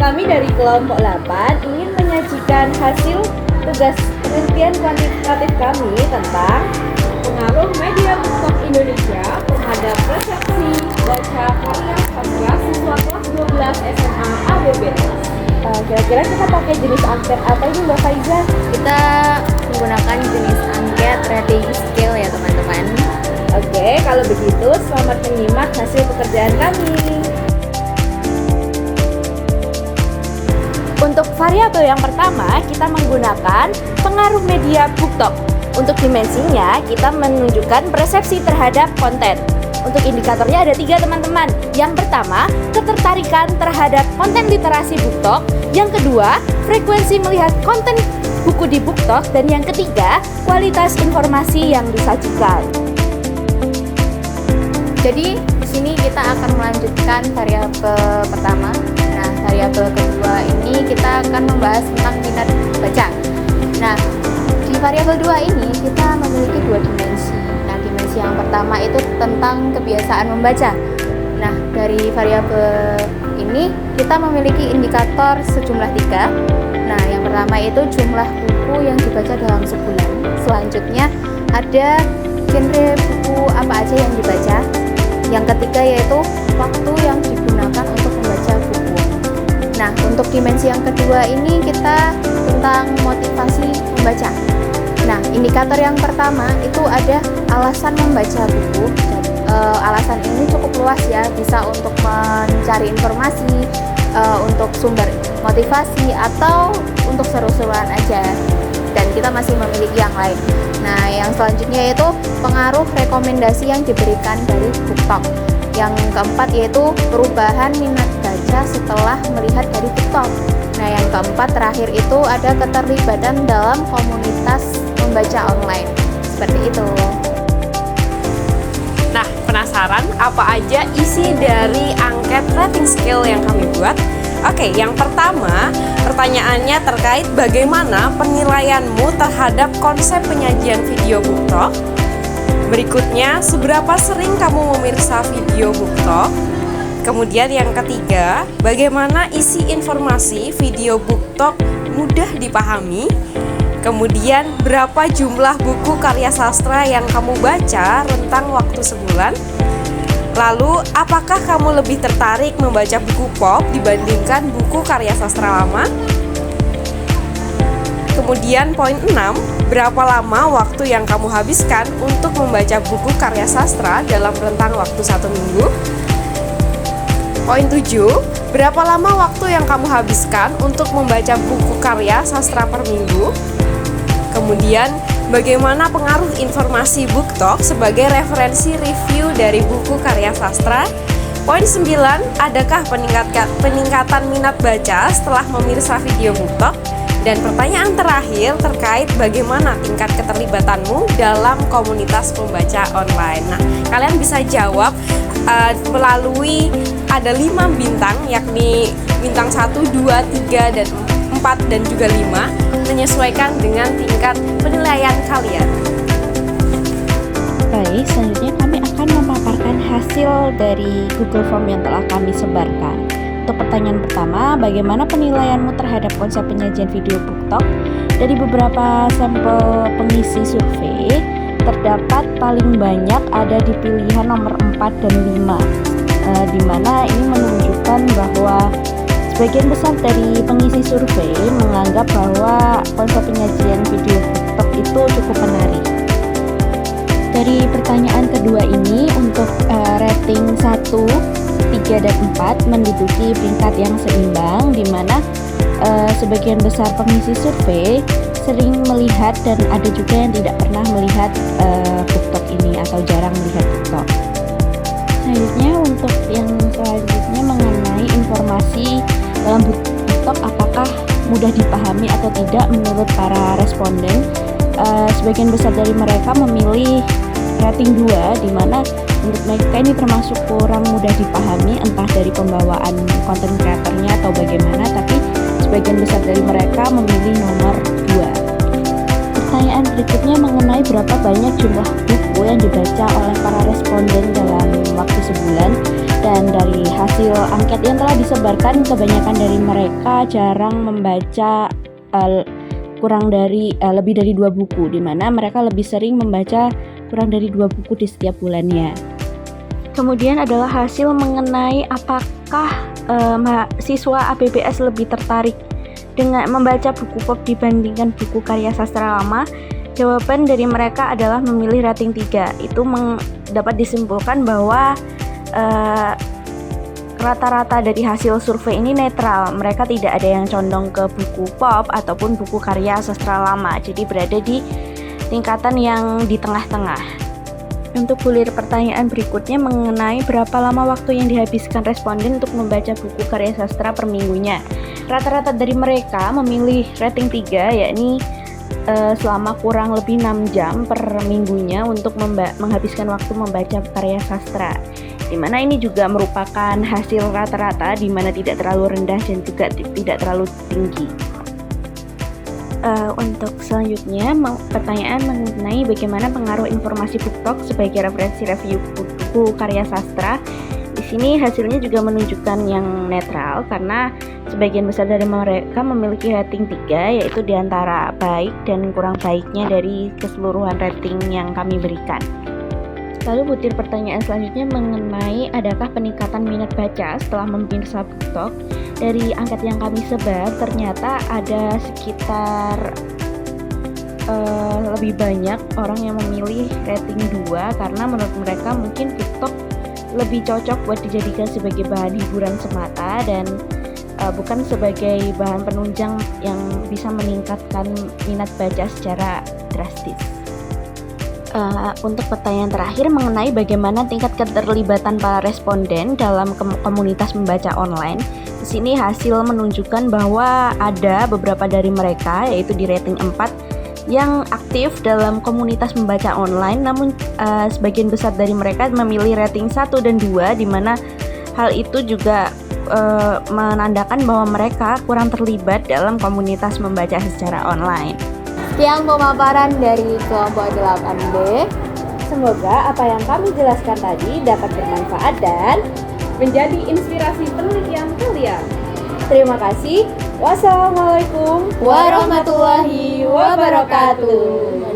Kami dari kelompok 8 ingin menyajikan hasil tugas penelitian kuantitatif kami tentang pengaruh media BookTok Indonesia terhadap persepsi baca karya sastra siswa kelas 12 SMA ABBS. Kira-kira kita pakai jenis angket apa ini Mbak Faiza? Kita menggunakan jenis angket rating scale ya teman-teman. Oke, kalau begitu selamat menyimak hasil pekerjaan kami. Untuk variabel yang pertama, kita menggunakan pengaruh media BookTok. Untuk dimensinya, kita menunjukkan persepsi terhadap konten. Untuk indikatornya ada 3 teman-teman. Yang pertama, ketertarikan terhadap konten literasi BookTok. Yang kedua, frekuensi melihat konten buku di BookTok. Dan yang ketiga, kualitas informasi yang disajikan. Jadi di sini kita akan melanjutkan variabel pertama. Nah, variabel kedua ini kita akan membahas tentang minat baca. Nah, di variabel 2 ini kita memiliki 2 dimensi. Nah, dimensi yang pertama itu tentang kebiasaan membaca. Nah, dari variabel ini kita memiliki indikator sejumlah 3. Nah, yang pertama itu jumlah buku yang dibaca dalam sebulan. Selanjutnya ada genre buku apa aja yang dibaca. Yang ketiga yaitu waktu yang digunakan untuk membaca buku. Nah, untuk dimensi yang kedua ini kita tentang motivasi membaca. Nah, indikator yang pertama itu ada alasan membaca buku. Alasan ini cukup luas ya, bisa untuk mencari informasi, untuk sumber motivasi, atau untuk seru-seruan aja. Dan kita masih memiliki yang lain. Nah, yang selanjutnya yaitu pengaruh rekomendasi yang diberikan dari BookTok. Yang keempat yaitu perubahan minat baca setelah melihat dari BookTok. Nah, yang keempat terakhir itu ada keterlibatan dalam komunitas membaca online. Seperti itu. Nah, penasaran apa aja isi dari angket rating scale yang kami buat? Oke, yang pertama, pertanyaannya terkait bagaimana penilaianmu terhadap konsep penyajian video BookTok. Berikutnya, seberapa sering kamu memirsa video BookTok. Kemudian yang ketiga, bagaimana isi informasi video BookTok mudah dipahami. Kemudian, berapa jumlah buku karya sastra yang kamu baca rentang waktu sebulan. Lalu, apakah kamu lebih tertarik membaca buku pop dibandingkan buku karya sastra lama? Kemudian poin 6, berapa lama waktu yang kamu habiskan untuk membaca buku karya sastra dalam rentang waktu 1 minggu? Poin 7, berapa lama waktu yang kamu habiskan untuk membaca buku karya sastra per minggu? Kemudian, bagaimana pengaruh informasi BookTok sebagai referensi review dari buku karya sastra? Poin 9, adakah peningkatan minat baca setelah memirsa video BookTok? Dan pertanyaan terakhir terkait bagaimana tingkat keterlibatanmu dalam komunitas pembaca online. Nah, kalian bisa jawab melalui ada 5 bintang, yakni bintang 1, 2, 3, dan 4, dan juga 5, menyesuaikan dengan tingkat penilaian kalian. Baik, selanjutnya kami akan memaparkan hasil dari Google Form yang telah kami sebarkan. Untuk pertanyaan pertama, bagaimana penilaianmu terhadap konsep penyajian video BookTok? Dari beberapa sampel pengisi survei, terdapat paling banyak ada di pilihan nomor 4 dan 5, di mana ini menunjukkan bahwa sebagian besar dari pengisi survei menganggap bahwa konsep penyajian video BookTok itu cukup menarik. Dari pertanyaan kedua ini, untuk rating 1, 3, dan 4 menduduki peringkat yang seimbang, di mana sebagian besar pengisi survei sering melihat dan ada juga yang tidak pernah melihat BookTok ini atau jarang melihat BookTok. Selanjutnya, untuk yang selanjutnya mengenai informasi dalam BookTok apakah mudah dipahami atau tidak menurut para responden, sebagian besar dari mereka memilih rating 2, di mana menurut mereka ini termasuk kurang mudah dipahami, entah dari pembawaan konten kreatornya atau bagaimana, tapi sebagian besar dari mereka memilih nomor 2. Pertanyaan berikutnya mengenai berapa banyak jumlah buku yang dibaca oleh para responden dalam waktu sebulan. Dan dari hasil angket yang telah disebarkan, kebanyakan dari mereka jarang membaca lebih dari 2 buku, di mana mereka lebih sering membaca kurang dari 2 buku di setiap bulannya. Kemudian adalah hasil mengenai apakah siswa APBS lebih tertarik dengan membaca buku pop dibandingkan buku karya sastra lama. Jawaban dari mereka adalah memilih rating 3. Itu dapat disimpulkan bahwa rata-rata dari hasil survei ini netral. Mereka tidak ada yang condong ke buku pop ataupun buku karya sastra lama. Jadi berada di tingkatan yang di tengah-tengah. Untuk bulir pertanyaan berikutnya mengenai berapa lama waktu yang dihabiskan responden untuk membaca buku karya sastra per minggunya. Rata-rata dari mereka memilih rating 3, yakni selama kurang lebih 6 jam per minggunya untuk menghabiskan waktu membaca karya sastra. Di mana ini juga merupakan hasil rata-rata, di mana tidak terlalu rendah dan juga tidak terlalu tinggi. Untuk selanjutnya, pertanyaan mengenai bagaimana pengaruh informasi BookTok sebagai referensi review buku karya sastra. Di sini hasilnya juga menunjukkan yang netral, karena sebagian besar dari mereka memiliki rating 3, yaitu diantara baik dan kurang baiknya dari keseluruhan rating yang kami berikan. Lalu butir pertanyaan selanjutnya mengenai adakah peningkatan minat baca setelah memirsa BookTok. Dari angket yang kami sebar, ternyata ada sekitar lebih banyak orang yang memilih rating 2 karena menurut mereka mungkin BookTok lebih cocok buat dijadikan sebagai bahan hiburan semata dan bukan sebagai bahan penunjang yang bisa meningkatkan minat baca secara drastis. Untuk pertanyaan terakhir mengenai bagaimana tingkat keterlibatan para responden dalam komunitas membaca online. Di sini hasil menunjukkan bahwa ada beberapa dari mereka, yaitu di rating 4, yang aktif dalam komunitas membaca online, namun sebagian besar dari mereka memilih rating 1 dan 2, di mana hal itu juga menandakan bahwa mereka kurang terlibat dalam komunitas membaca secara online. Sekian pemaparan dari kelompok 8B. Semoga apa yang kami jelaskan tadi dapat bermanfaat dan Menjadi inspirasi penelitian kalian. terima kasih. Wassalamualaikum Warahmatullahi wabarakatuh.